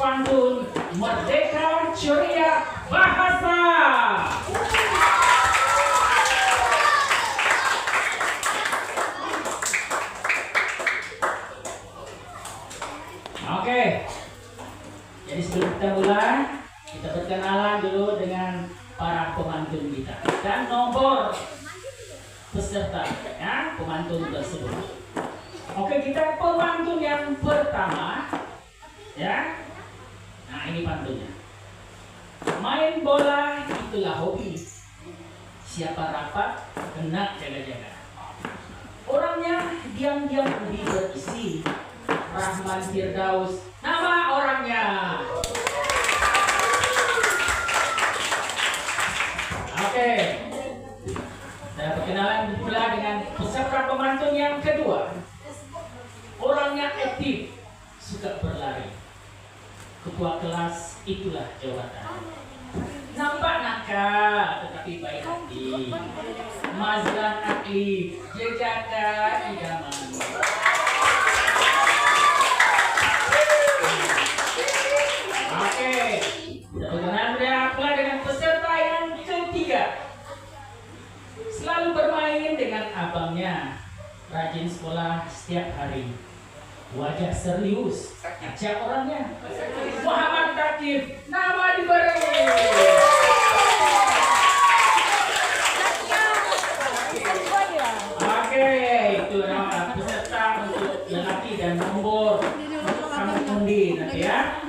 pantun Merdeka Ceria Bahasa. Oke, jadi sebelum kita mulai, kita berkenalan dulu dengan para pemantun kita dan nomor peserta ya pemantun tersebut. Oke, kita pemantun yang pertama ya. Nah, ini pantunnya. Main bola itulah hobi. Siapa rapat kena jaga-jaga. Orangnya diam-diam lebih berisi. Rahman Firdaus nama orangnya. Oke, saya perkenalan pula dengan peserta pemantun yang kedua. Orangnya aktif, suka berlari. Ketua kelas itulah jawatan. Nampak nakal tetapi baik hati. Mazlan aktif, jejaka idaman. Oke, perkenalan pula dengan peserta yang ketiga. Selalu bermain dengan abangnya, rajin sekolah setiap hari. Wajah serius, ajak orangnya. Muhammad Takif, nama diberi. Oke, itu nama peserta untuk lelaki dan nomor kamu undi nanti ya.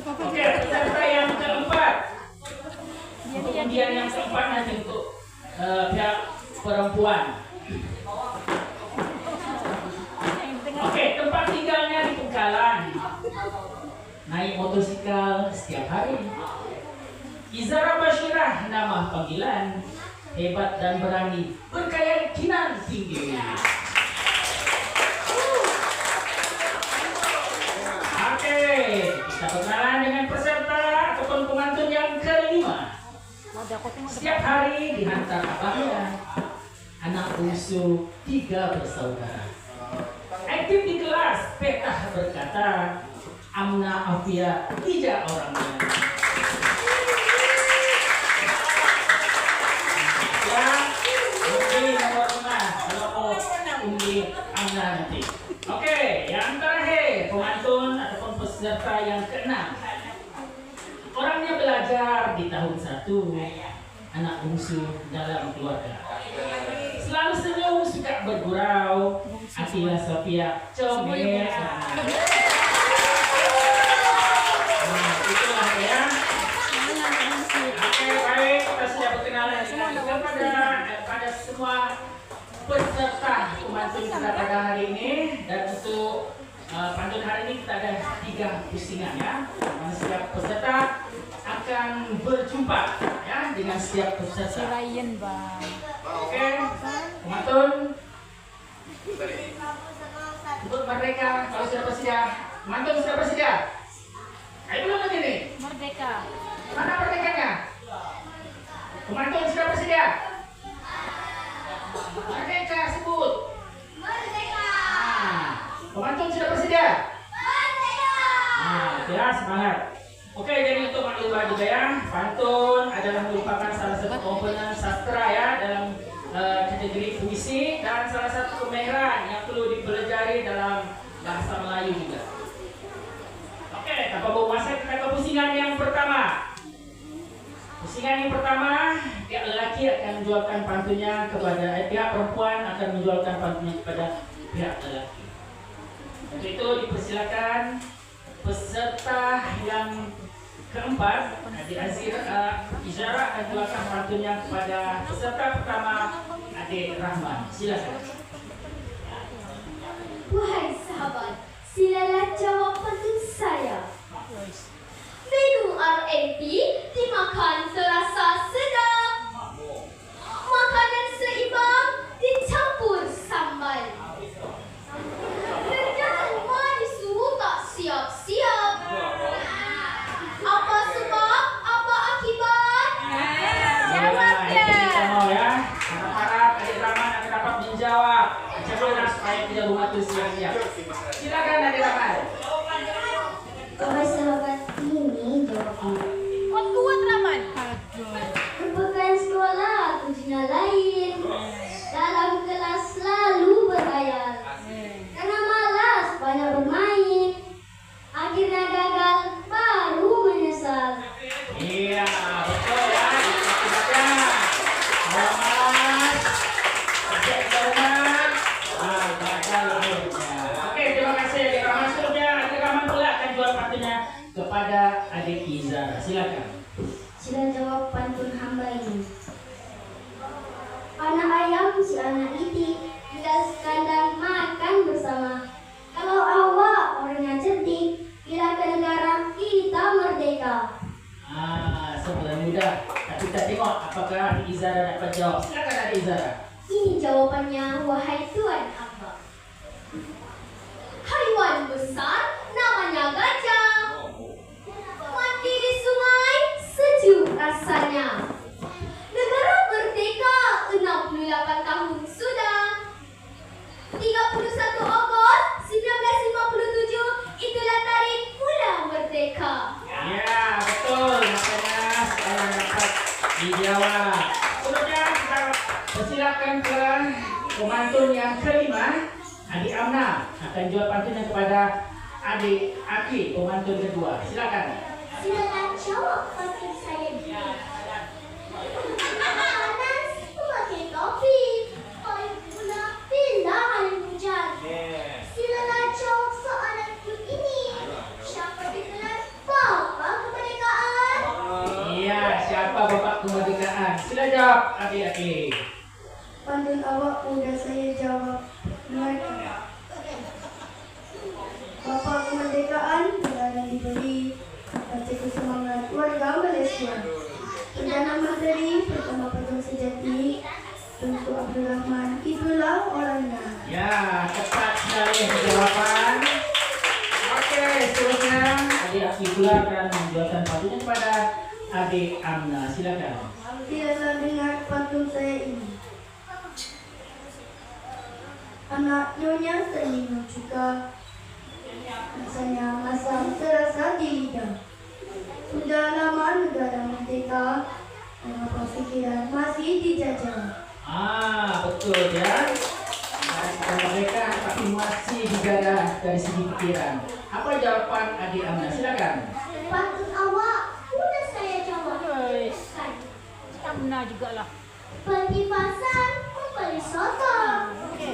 Oke, peserta yang keempat. Untuk undian yang keempat nanti untuk pihak perempuan. Oke, tempat tinggalnya di Pengkalan. Naik motosikal setiap hari. Izara Bashirah nama panggilan. Hebat dan berani, berkeyakinan tinggi. Oke, kita berkenalan dengan peserta ataupun pemantun yang kelima. Setiap hari dihantar abahnya. Anak bungsu 3 bersaudara. Aktif di kelas, petah berkata, Amna Afia tidak orangnya. Ya, ini nomor 5. Kalau mau undi Amna nanti. Oke, yang terakhir pemantun ataupun peserta yang keenam. Orangnya belajar di tahun 1, anak bungsu dalam keluarga. Selalu senyum, suka bergurau. Atila Sofia comel. Itulah ya. Oke, baik, kita sudah berkenalan pada semua peserta pemantun kita pada hari ini. Dan untuk pantun hari ini kita ada 3 pusingan ya. Setiap peserta akan berjumpa ya dengan setiap peserta. Oke, pemantun untuk Merdeka, kalau sudah bersedia, pemantun sudah bersedia. Ayo belum lagi nih. Merdeka. Mana merdekanya? Pemantun sudah bersedia. Merdeka sebut. Merdeka. Nah, pemantun sudah bersedia. Merdeka. Nah, ya semangat. Oke, jadi untuk maklumat juga ya, pantun adalah merupakan salah satu komponen sastra ya dalam kategori puisi dan salah satu kemahiran yang perlu dipelajari dalam bahasa Melayu juga. Oke, tanpa buang masa kita ke pusingan yang pertama. Pusingan yang pertama, pihak lelaki akan menjualkan pantunnya kepada pihak perempuan akan menjualkan pantunnya kepada pihak lelaki. Untuk itu dipersilakan peserta yang keempat, Adik Azir Izara akan menjualkan pantunnya kepada peserta pertama, Adik Rahman. Silakan. Wahai sahabat, silalah jawab pantun saya. Menu R&B dimakan terasa sedap. Makanan seimbang dicampur sambal. Kerjaan manis tak siap-siap. Apa sebab? Apa akibat? Jawabnya. Kita mau ya. Harap-harap Adik Rahman akan dapat menjawab. Bagaimana supaya tidak rumah itu siap-siap. Silakan Adik Rahman. kepada adik Izara. Silakan. Sila jawab pantun hamba ini. Anak ayam si anak itik, bila sekandang makan bersama. Kalau awak orang yang cerdik, bila ke negara kita merdeka. Sebenarnya mudah. Tapi kita tengok apakah adik Izara dapat jawab. Silakan adik Izara. Ini jawabannya, wahai Tuan hamba. Haiwan besar namanya gajah. Mati di sungai, sejuk rasanya. Negara merdeka 68 tahun sudah. 31 Ogos 1957, itulah tarikh mula merdeka. Ya, betul. Makanya saya dapat dijawab. Selanjutnya kita persilakan ke pemantun yang kelima. Adik Amna akan jual pantunnya kepada adik Aki, pemantun kedua. Silakan. Silakan jawab pantun saya ini. Panas memakai topi, air pula pindah air hujan. Silakan jawab soalanku ini. Siapa di kelas Bapak Kemerdekaan? Iya, siapa bapak kemerdekaan? Sila jawab adik Aki. Pantun awak udah saya jawab. Mereka. Bapak Kemerdekaan negara diberi bacaku semangat warga Malaysia. Perdana Menteri pertama pejuang sejati Tunku Abdul Rahman, itulah orangnya. Ya, tepat sekali jawaban. Oke, seterusnya adik Aki pula akan menjualkan pantunnya kepada adik Amna. Silakan. Biasa dengar pantun saya ini. Anak nyonya terminum juga. Rasanya masam terasa di lidah. Sudah lama negara merdeka, mengapa pikiran masih dijajah? Betul ya. Kita merdeka tapi masih dijaga dari segi pikiran. Apa jawaban adik Amna? Silakan. Pantun awak sudah saya jawab. Amna juga lah. Pergi pasar membeli soto,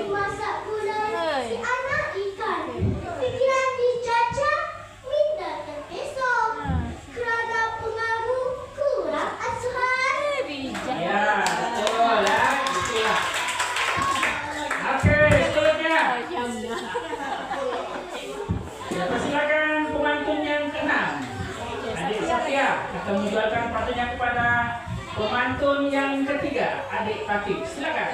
masak gulai si anak ikan. Pikiran dijajah, minda terpesong. Kerana pengaruh kurang asuhan. Bijak. Ya, betul ya. Itulah. Oke, seterusnya. Amna. Ya, persilakan pemantun yang keenam. Adik Satya akan menjualkan pantunnya kepada pemantun yang ketiga, adik Fatih. Silakan.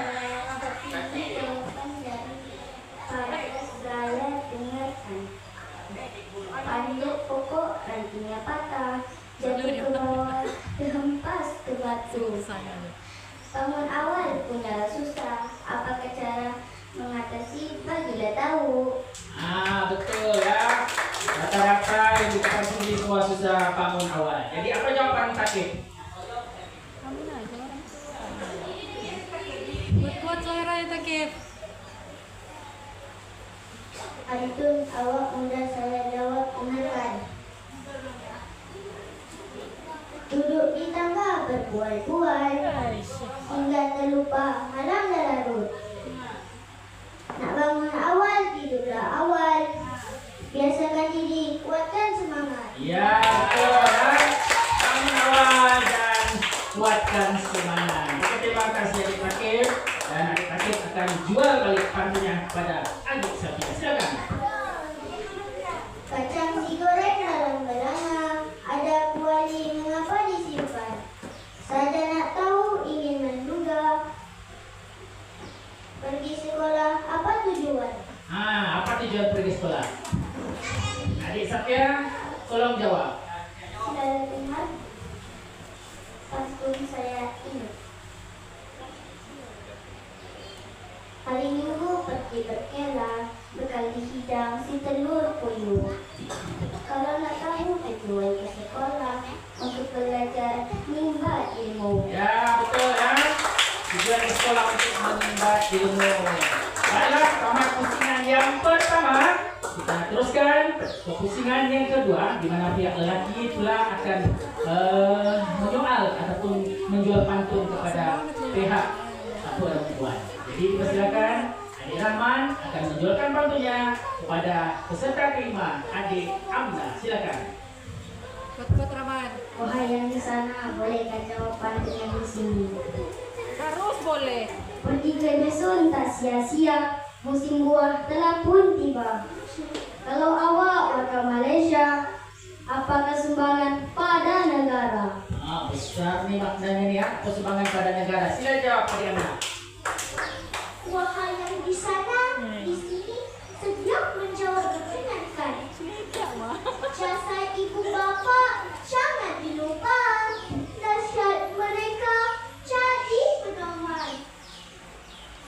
Panduk pokok rantingnya patah, jatuh ke bawah, terhempas ke batu. Bangun awal punya susah, apakah cara mengatasi bagilah tahu. Betul ya. Rata-rata yang dikatakan sendiri semua susah bangun awal. Jadi apa jawaban Fatih? Amna aja orang. Buat suara itu Kip. Antun awak muda saya jawab benarkan. Duduk di tangga berbual-bual, hingga terlupa malam dah larut. Nak bangun awal, tidurlah awal. Biasakan diri, kuatkan semangat. Ya, betul ya. Bangun awal dan kuatkan semangat. Oke, terima kasih adik Fatih. Dan adik Fatih akan jual balik pantunnya kepada adik Satya. Silakan. Kacang digoreng dalam belanga, ada kuali mengapa disimpan. Saja nak tahu ingin menduga. Pergi sekolah apa tujuan? Apa tujuan pergi sekolah? Adik Satya, tolong jawab. Sudah dengar pantun saya ini. Hari Minggu pergi berkelah, bekal dihidang si telur puyuh. Kalau nak tahu tujuan ke sekolah, untuk belajar menimba ilmu. Ya, betul ya. Tujuan ke sekolah untuk menimba ilmu. Baiklah, tamat pusingan yang pertama. Kita teruskan ke pusingan yang kedua, di mana pihak lelaki pula akan menyoal ataupun menjual pantun kepada pihak perempuan. Jadi dipersilakan adik Rahman akan menjualkan pantunnya kepada peserta kelima, adik Amna. Silakan. Cepat-cepat Rahman. Wahai yang di sana, bolehkah jawab pantunnya di sini? Terus boleh. Pergi ke dusun tak sia-sia, musim buah telah pun tiba. Kalau awak warga Malaysia, apakah sumbangan pada negara? Besar nih maknanya nih ya, sumbangan pada negara. Sila jawab adik-anak. Wahai yang di sana, di sini setiap menjawab perkenankan. Jasa ibu bapa jangan dilupa. Nasihat mereka jadi pedoman.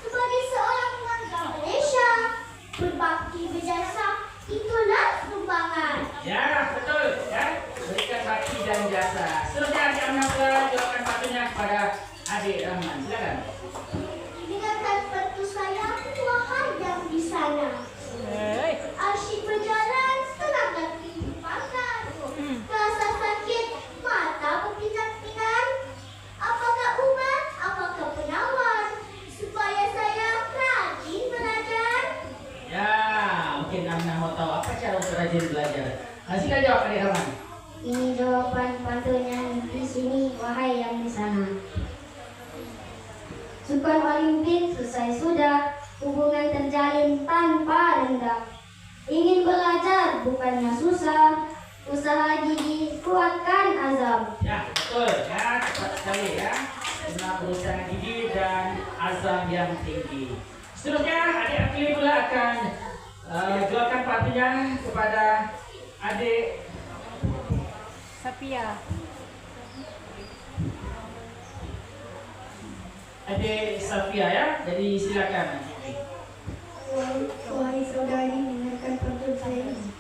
Sebagai seorang warga Malaysia, berbakti berjasa itulah sumbangan. Ya, betul ya. Berikan bakti dan jasa. Seterusnya adik-anak jawabkan patutnya kepada adik Rahman. Silakan. Dengarkan petu saya, wahai yang di sana. Asyik berjalan, tenaga dilupakan. Rasa sakit, mata berpindah-pindah. Apakah ubat, apakah penawar, supaya saya rajin belajar? Ya, mungkin Amna mau tahu apa cara untuk rajin belajar. Sila jawab adik Rahman. Ini jawaban pantunnya di sini, wahai yang di sana. Sukan Olimpik selesai sudah, hubungan terjalin tanpa rendah. Ingin belajar bukannya susah, usaha gigi kuatkan azam. Ya, betul ya, tepat sekali ya. Guna berusaha gigi dan azam yang tinggi. Seterusnya adik Akili pula akan jualkan patutnya kepada adik Sapia. Safia ya. Jadi silakan. Wahai saudari, dengarkan pantun saya ini.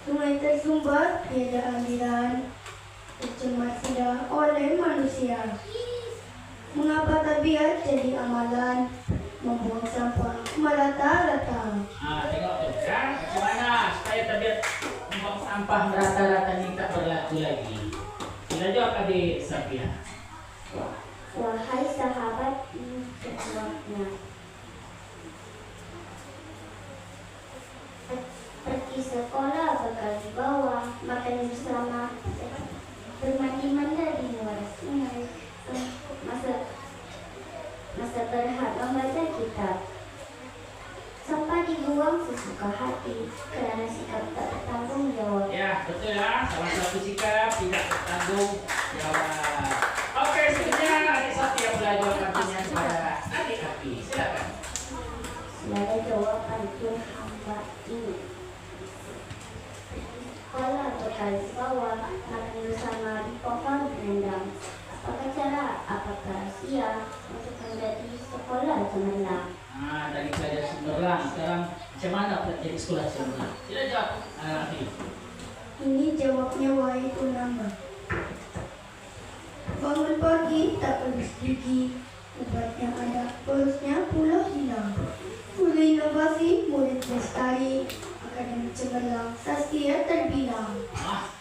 Sungai tersumbat, tiada aliran, tercemar sudah oleh manusia. Mengapa tabiat jadi amalan, membuang sampah merata-rata? Tengok tuh ya, bagaimana supaya tabiat membuang sampah merata-rata ini tak berlaku lagi. Sila jawab adik Safia. Wahai sahabat, ini jawabnya. Pergi sekolah bekal di bawah, makan bersama, bermandi-mandi di luar sungai. Masa berhak membaca kitab. Sampah dibuang sesuka hati kerana sikap tak bertanggung jawab. Ya, betul ya. Salah satu sikap tidak bertanggung jawab. Oke, seterusnya adik Safia pula jawab pantunnya kepada adik Api. Silakan. Silakan jawab pantun hamba ini. Sekolah bekal di bawah, makan bersama di pohon rendang. Apakah cara, apakah rahsia untuk menjadi sekolah cemerlang? Dari belajar cemerlang, sekarang macam mana jadi sekolah cemerlang? Sila jawab, Api. Ini jawabnya wahai Purnama. Bangun pagi tak pelus gigi, obat yang ada perusnya pula hilang. Mulai inovasi, murid lestari, akademik cemerlang, saskia terbilang.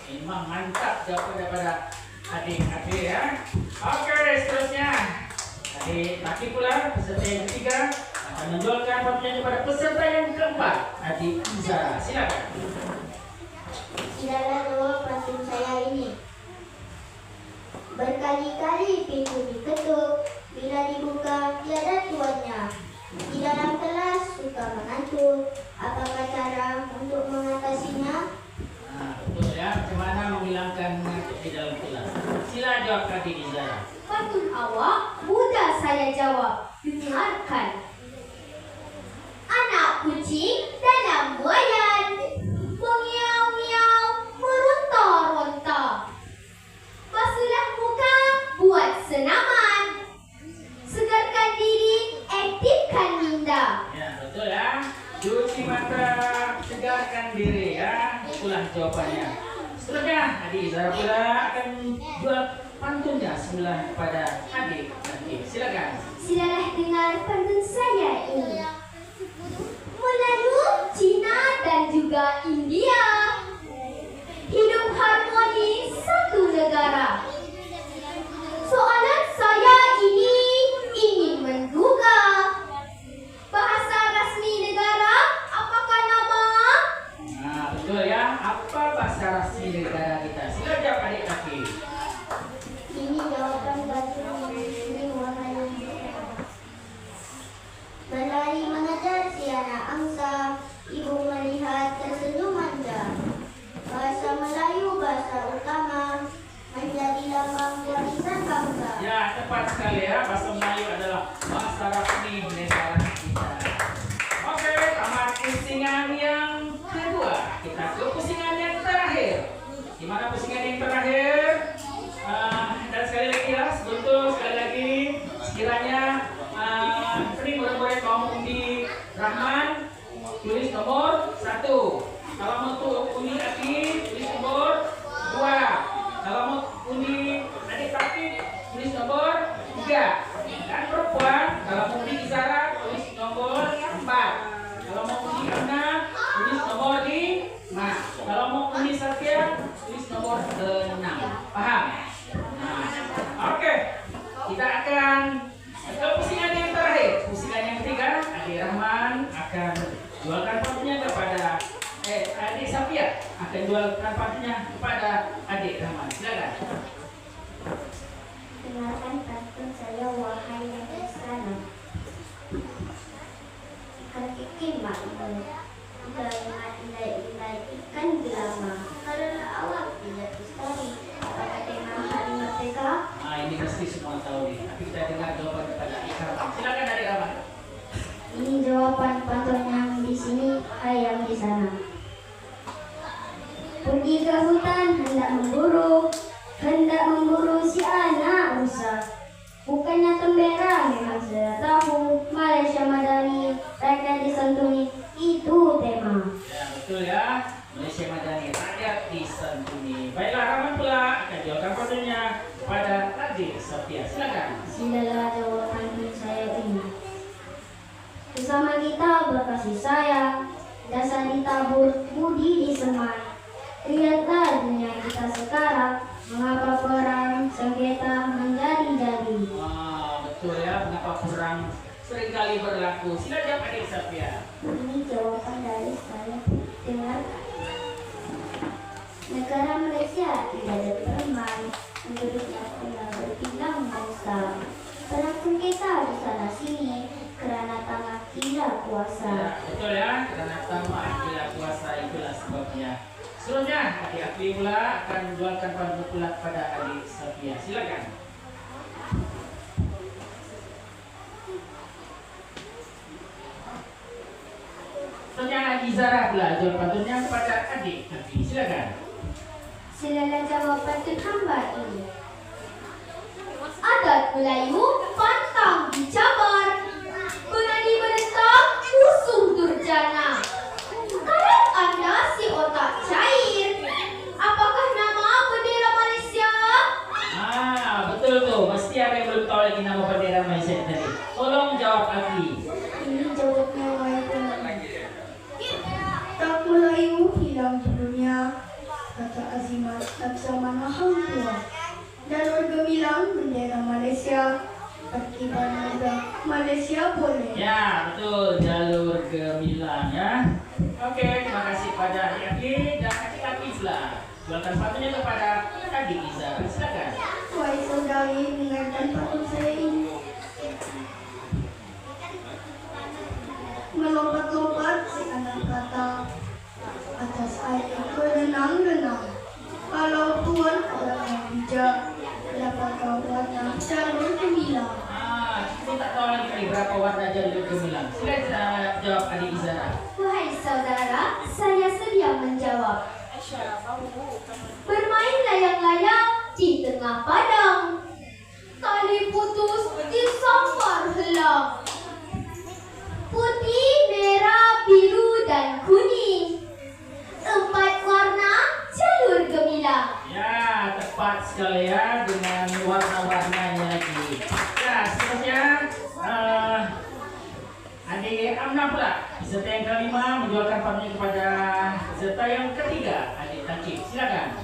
Memang mantap jawaban daripada adik-adik ya. Oke, seterusnya adik Aki pula peserta yang ketiga akan menjualkan pantunnya kepada peserta yang keempat, adik Zara. Silakan. Silalah jawab pantun saya ini. Berkali-kali pintu diketuk, bila dibuka tiada tuannya. Di dalam kelas suka mengantuk, apakah cara untuk mengatasinya? Betul ya, macam mana menghilangkan mengantuk di dalam kelas? Sila jawab adik Zara. Pantun awak mudah saya jawab. Dengarkan. Anak kucing dalam buayan, mengiau-ngiau, meronta-ronta. Basuhlah muka, buat senaman. Segarkan diri, aktifkan minda. Ya, betul ya. Cuci mata, segarkan diri ya. Itulah jawabannya. Seterusnya, adik Zara pula akan jual pantunnya sebelah kepada adik. Silakan. Silalah dengar pantun saya ini. Melayu, Cina dan juga India, hidup harmoni satu negara. Soalan saya ini ingin menduga, bahasa resmi negara apakah nama? Betul ya. Apa apa bahasa resmi negara kita? Sila jawab adik kaki. Ini jawaban bagi ini wahai yang bisa. Berlari mengejar si anak angsa, ibu melihat tersenyum manja. Bahasa Melayu, bahasa utama, menjadi lambang warisan bangsa. Ya, tepat sekali ya. Bahasa Melayu adalah bahasa resmi negara kita. Oke, tamat pusingan yang kedua. Kita ke pusingan yang terakhir. Di mana pusingan yang terakhir? Dan sekali lagi ya, sebetulnya sekali lagi sekiranya ini murid-murid mau undi Rahman, tulis nomor 1. Kalau mau undi Aki, tulis nomor 2. Kalau mau undi adik Tapi, tulis nomor 3. Dan perempuan, kalau mau undi Izara, tulis nomor 4. Kalau mau undi Ana, tulis nomor 5. Kalau mau undi Satya, tulis nomor 6. Paham? Oke, kita akan ke pusingan yang terakhir. Pusingan yang ketiga, adik Rahman akan jualkan sepatunya kepada adik Safia akan jualkan sepatunya kepada adik Rahman. Silakan. Dengarkan pantun saya wahai yang di sana. Hakikin makmur, ilai ikan gelama. Karena awak tidak lestari, apakah tema hari merdeka? Nah, ini mesti semua tahu nih. Tapi kita dengar jawaban kepada adik Rahman. Silakan adik Rahman. Ini jawaban pantun yang di sini, hai yang di sana. Pergi ke hutan hendak memburu si anak rusa. Bukannya tembera, memang sudah tahu Malaysia Madani, rakyat disantuni, itu tema. Ya, betul ya. Malaysia Madani, rakyat disantuni. Baiklah, Rahman pula akan jualkan patunnya kepada adik Safia. Silakan. Silalah jawaban saya ini. Bersama kita berkasih sayang, dasar ditabur, budi disemai. Lihatlah dunia kita sekarang, mengapa perang sengketa menjadi-jadi. Wah, betul ya. Mengapa perang seringkali berlaku? Sila jawab adik Safia. Ini jawaban dari saya. Dengarkan. Negara Malaysia tidak ada permain, penduduknya pernah berpindah bangsa. Perang sengketa di sana sini, kerana tangan gila kuasa. Ya, betul ya. Karena tamak gila kuasa itulah sebabnya. Selanjutnya, adik Akli pula akan jualkan pantun pula kepada adik Safia. Silakan. Selanjutnya, Izara pula jual pantunnya kepada adik Akli. Silakan. Silalah jawab pantun hamba ini. Adat Melayu pantang dicabar, berani menentang musuh durjana. Kalau Anda si otak cair, apakah nama bendera Malaysia? Betul tuh. Mesti ada yang belum tahu lagi nama bendera Malaysia tadi. Tolong jawab Akli. Ini jawabnya walaupun tak Melayu hilang di dunia, kata Azimat Laksamana Hang Tua. Jalur gemilang bendera Malaysia, berkibar muda Malaysia boleh. Ya, betul. Jalur gemilang ya. Oke, terima kasih pada adik Akli dan adik Akli pula. Jualkan sepatunya kepada adik Izara. Silakan. Wahai saudari, dengarkan pantun saya ini. Melompat-lompat si anak kata, atas air berenang-renang. Kalau Tuhan orang yang bijak, dapat kau warna jalur gemilang. Kita tak tahu lagi nih berapa warna jalur gemilang. Silakan jawab adik Izara. Wahai saudara, saya sedia menjawab. Bermain layang-layang di tengah padang, tali putus disambar helang. Putih, merah, biru, dan kuning, 4 warna jalur gemilang. Ya, tepat sekali ya dengan warna-warnanya lagi. Ya, seterusnya adik Amna pula. Peserta yang kelima menjualkan pantunnya kepada peserta yang ketiga, adik Takib. Silakan.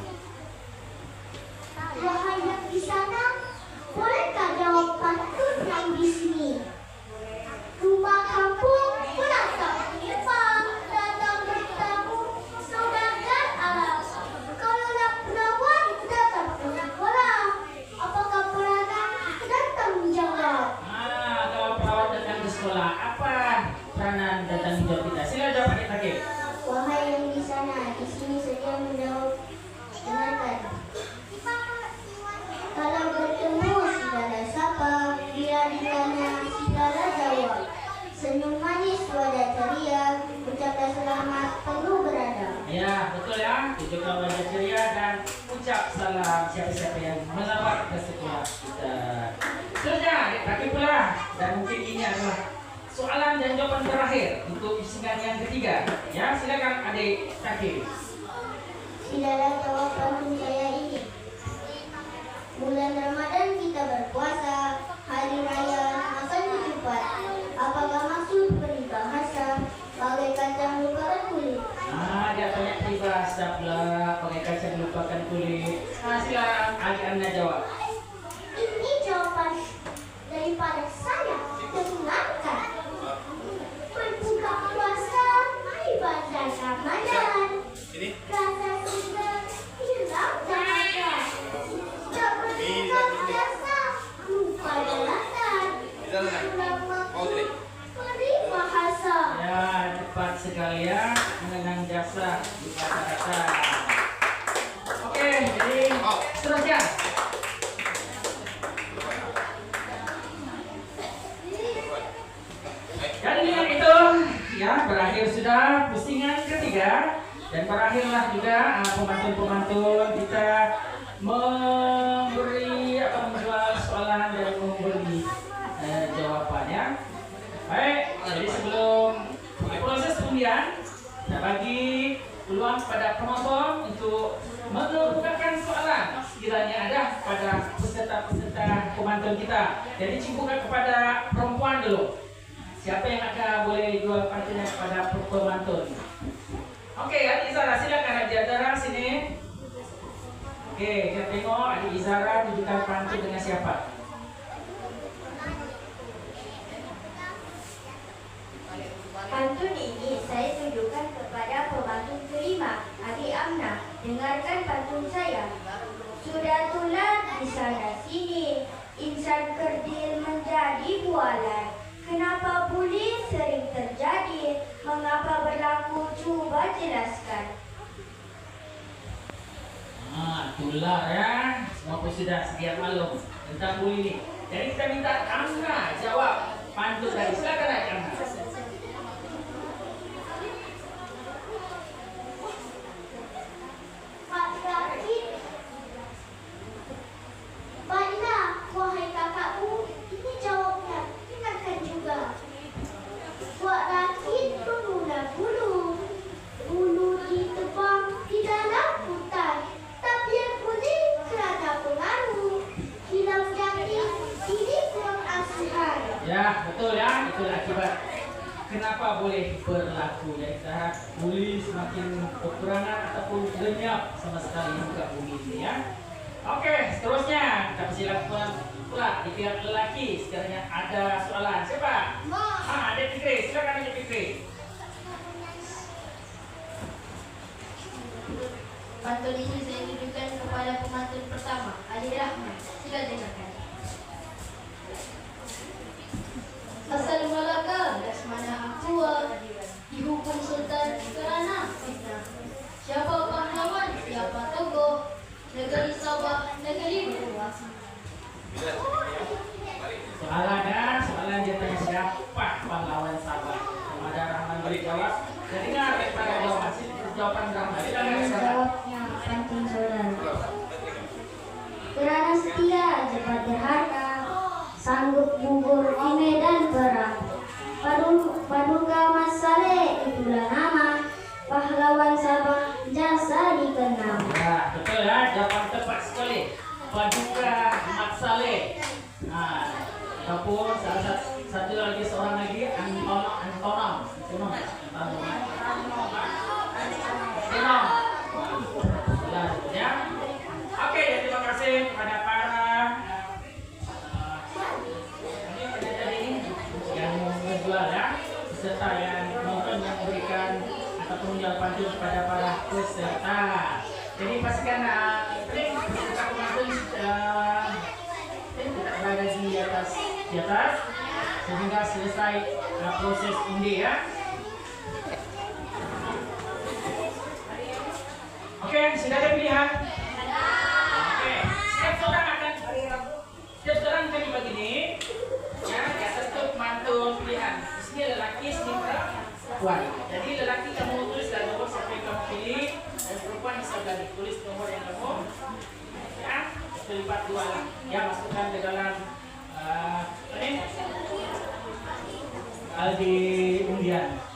Wahai yang di sana, bolehkah jawab pantun yang di sini? Rumah kampung menatap penumpang, datang bertamu, saudagar ala betul ya. Tunjukkan wajah ceria dan ucap salam siapa-siapa yang melawat ke sekolah kita. Seterusnya, adik-adik pula. Dan mungkin ini adalah soalan dan jawaban terakhir untuk bisingan yang ketiga. Ya, silakan adik Taki. Inilah jawab pantun saya ini. Bulan Ramadan kita berpuasa, hari raya makan ketupat. Apakah maksud peribahasa bagai kacang lupakan kulit? Nah, dia banyak peribahasa pula, pakai kacang lupakan kulit. Nah, silakan adik Anda jawab. Ini jawaban daripada saya. Dengarkan. Berbuka puasa ibadah Ramadan. Rasa segar hilang dahaga. Tak berikan jasa lupa daratan. Beri bahasa. Ya, cepat sekali ya, mengenang jasa di kata-kata. Oke, jadi seterusnya. Dan dengan itu, ya berakhir sudah pusingan ketiga dan berakhirlah juga pemantun-pemantun kita memberi menjual soalan dan memberi jawabannya. Baik, jadi sebelum proses undian, saya bagi peluang kepada penonton untuk mengemukakan soalan sekiranya ada pada peserta-peserta pemantun kita. Jadi cukupkan kepada perempuan dulu. Siapa yang akan boleh jual pantunnya kepada pemantun? Oke, Adik Izara, silakan Adik Izara sini. Oke, kita tengok Adik Izara tunjukkan pantun dengan siapa? Pantun ini saya tunjukkan kepada pemantun kelima, Adik Amna. Dengarkan pantun saya. Sudah tular di sana sini, insan kerdil menjadi bualan. Kenapa bully sering terjadi? Mengapa berlaku? Coba jelaskan. Tular ya. Semua pun sudah sekian maklum tentang bully ini. Jadi kita minta Amna jawab pantun tadi. Silakan Adik Amna. Pak Rakit. Baiklah, wahai kakakku, ini jawabnya. Dengarkan juga. Buat rakit bermula bulu. Bulu ditebang di dalam hutan. Tapi yang putih kerana pengaruh. Hilang jati, ini kurang asuhan. Ya, betul ya. Itulah akibat kenapa boleh berlaku. Jadi tahap bully semakin kekurangan ataupun lenyap sama sekali muka bumi ini ya. Oke, seterusnya kita persilakan pula di pihak lelaki sekiranya ada soalan. Siapa? Adik Fikri, silakan Adik Fikri. Pantun ini saya tunjukkan kepada pemantun pertama, Adik Rahman. Sila dengarkan. Asal Malaka, Laksamana Akua, dihukum Sultan kerana fitnah. Siapa pahlawan, siapa tokoh, negeri Sabah, negeri berubah. Soalan dia tanya siapa pahlawan Sabah. Ada Rahman beri jawab. Jadi dengar daripada jawaban Rahman. Jawabnya pantun saudara. Kerana setia, cepat berharga, sanggup gugur di medan perang. Paduka Mas Saleh itulah nama, pahlawan Sabah jasa dikenang. Ya, betul ya, jawaban tepat sekali. Paduka Mat Saleh. Ataupun salah satu lagi seorang lagi Antonom. Ya. Oke, terima kasih kepada para penyajian ini yang menjual ya, peserta yang mungkin yang memberikan ataupun menjual pantun kepada para peserta. Jadi pastikan peserta pemantun tidak berada di atas sehingga selesai proses undi ya. Oke, sudah ada pilihan? Oke, setiap orang akan dibagi ini ya, di atas itu pemantun pilihan. Di sini lelaki, sini perempuan. Jadi lelaki kamu tulis dan nomor siapa yang kamu pilih, tulis nomor yang kamu ya, lipat 2 lah. Ya, masukkan ke dalam ini di undian.